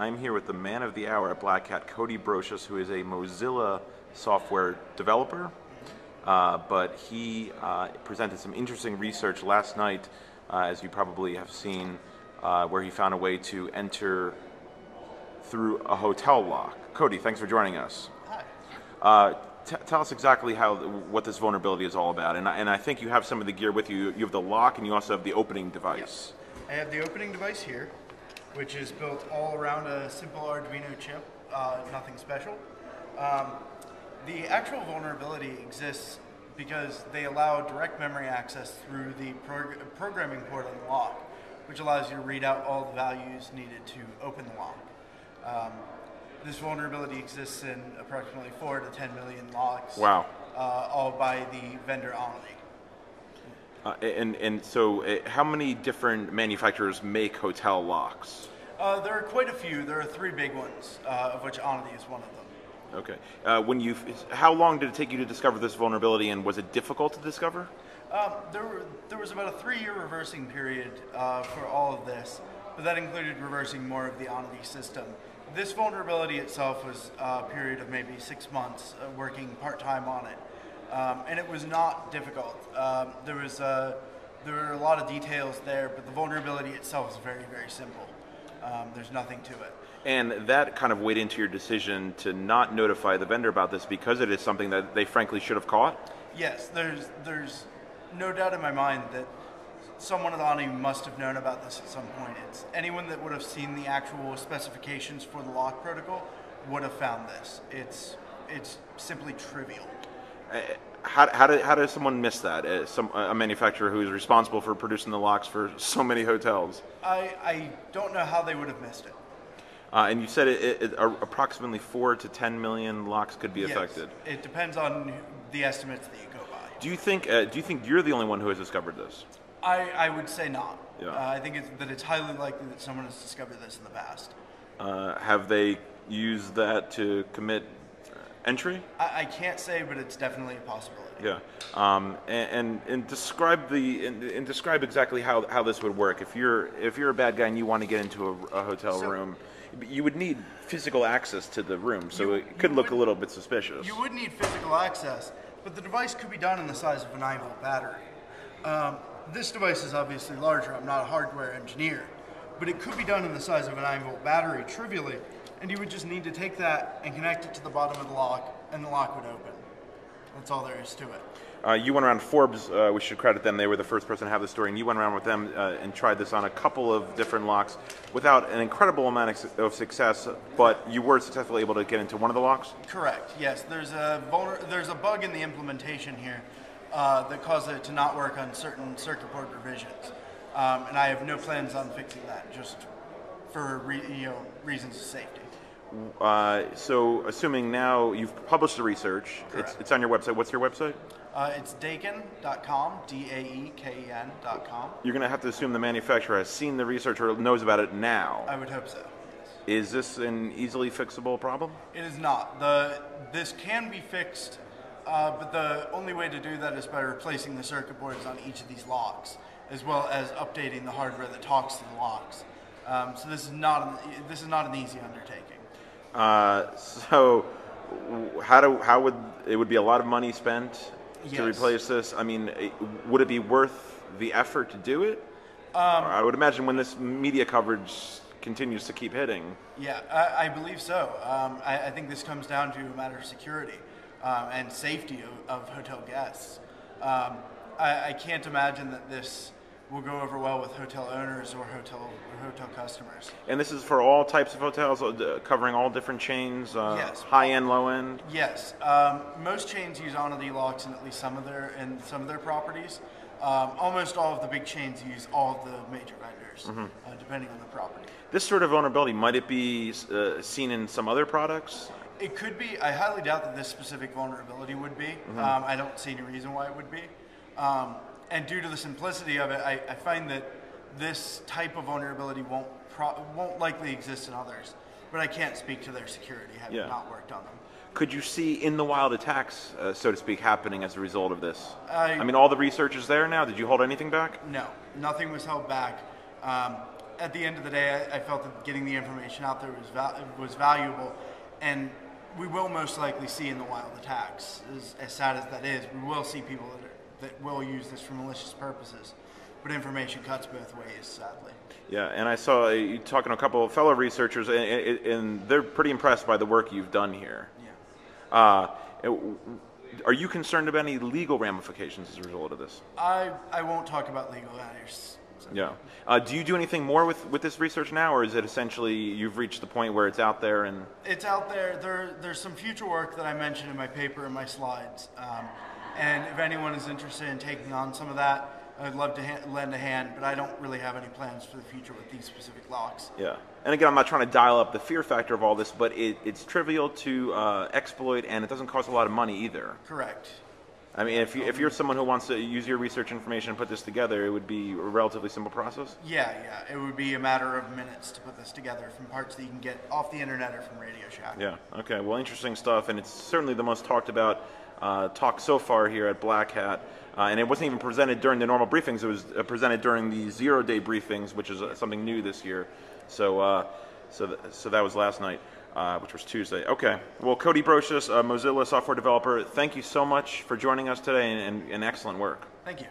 I'm here with the man of the hour at Black Hat, Cody Brocious, who is a Mozilla software developer, but he presented some interesting research last night, as you probably have seen, where he found a way to enter through a hotel lock. Cody, thanks for joining us. Hi. Tell us exactly what this vulnerability is all about, and I think you have some of the gear with you. You have the lock, and you also have the opening device. Yep. I have the opening device here, which is built all around a simple Arduino chip, nothing special. The actual vulnerability exists because they allow direct memory access through the programming port on the lock, which allows you to read out all the values needed to open the lock. This vulnerability exists in approximately 4 to 10 million locks. Wow. All by the vendor Onity. And so how many different manufacturers make hotel locks? There are quite a few. There are 3 big ones, of which Onity is one of them. Okay. How long did it take you to discover this vulnerability, and was it difficult to discover? There was about a 3-year reversing period for all of this, but that included reversing more of the Onity system. This vulnerability itself was a period of maybe 6 months working part-time on it, and it was not difficult. There were a lot of details there, but the vulnerability itself is very, very simple. There's nothing to it. And that kind of weighed into your decision to not notify the vendor about this because it is something that they frankly should have caught? Yes, there's no doubt in my mind that someone at Onity must have known about this at some point. It's anyone that would have seen the actual specifications for the lock protocol would have found this. It's simply trivial. How does someone miss that? A manufacturer who is responsible for producing the locks for so many hotels. I don't know how they would have missed it. And you said approximately 4 to 10 million locks could be affected. Yes, it depends on the estimates that you go by. Do you think you're the only one who has discovered this? I would say not. Yeah. I think it's highly likely that someone has discovered this in the past. Have they used that to commit entry? I can't say, but it's definitely a possibility. Yeah, and describe exactly how this would work. If you're a bad guy and you want to get into a hotel room, you would need physical access to the room, so it could look a little bit suspicious. You would need physical access, but the device could be done in the size of a 9-volt battery. This device is obviously larger. I'm not a hardware engineer, but it could be done in the size of a 9-volt battery trivially, and you would just need to take that and connect it to the bottom of the lock, and the lock would open. That's all there is to it. You went around Forbes, we should credit them, they were the first person to have the story, and you went around with them and tried this on a couple of different locks without an incredible amount of success, but you were successfully able to get into one of the locks? Correct, yes. There's a bug in the implementation here that caused it to not work on certain circuit board revisions. And I have no plans on fixing that, just for reasons of safety. So, assuming now you've published the research, it's on your website. What's your website? It's daeken.com, DAEKEN.com. You're going to have to assume the manufacturer has seen the research or knows about it now. I would hope so. Is this an easily fixable problem? It is not. This can be fixed, but the only way to do that is by replacing the circuit boards on each of these locks, as well as updating the hardware that talks to the locks. So this is not an easy undertaking. So how would it be a lot of money spent to replace this? I mean, would it be worth the effort to do it? I would imagine when this media coverage continues to keep hitting. Yeah, I believe so. I think this comes down to a matter of security and safety of hotel guests. I can't imagine that this will go over well with hotel owners or hotel customers. And this is for all types of hotels, covering all different chains, yes. High end, low end. Yes, most chains use Onity locks in at least some of their properties. Almost all of the big chains use all of the major vendors, depending on the property. This sort of vulnerability, might it be seen in some other products? It could be. I highly doubt that this specific vulnerability would be. I don't see any reason why it would be. And due to the simplicity of it, I find that this type of vulnerability won't likely exist in others. But I can't speak to their security, having not worked on them. Could you see in the wild attacks, so to speak, happening as a result of this? I mean, all the research is there now. Did you hold anything back? No, nothing was held back. at the end of the day, I felt that getting the information out there was valuable, and we will most likely see in the wild attacks. As sad as that is, we will see people that will use this for malicious purposes. But information cuts both ways, sadly. Yeah, and I saw you talking to a couple of fellow researchers, and they're pretty impressed by the work you've done here. Yeah. Are you concerned about any legal ramifications as a result of this? I won't talk about legal matters. So. Yeah. Do you do anything more with this research now, or is it essentially you've reached the point where it's out there and... It's out there. There's some future work that I mentioned in my paper and my slides. And if anyone is interested in taking on some of that, I'd love to lend a hand, but I don't really have any plans for the future with these specific locks. Yeah. And again, I'm not trying to dial up the fear factor of all this, but it's trivial to exploit, and it doesn't cost a lot of money either. Correct. I mean, if you're someone who wants to use your research information and put this together, it would be a relatively simple process? Yeah. It would be a matter of minutes to put this together from parts that you can get off the internet or from Radio Shack. Yeah. Okay. Well, interesting stuff, and it's certainly the most talked about talk so far here at Black Hat. And it wasn't even presented during the normal briefings. It was presented during the zero-day briefings, which is something new this year. So that was last night, which was Tuesday. Okay. Well, Cody Brocious, a Mozilla software developer, thank you so much for joining us today, and excellent work. Thank you.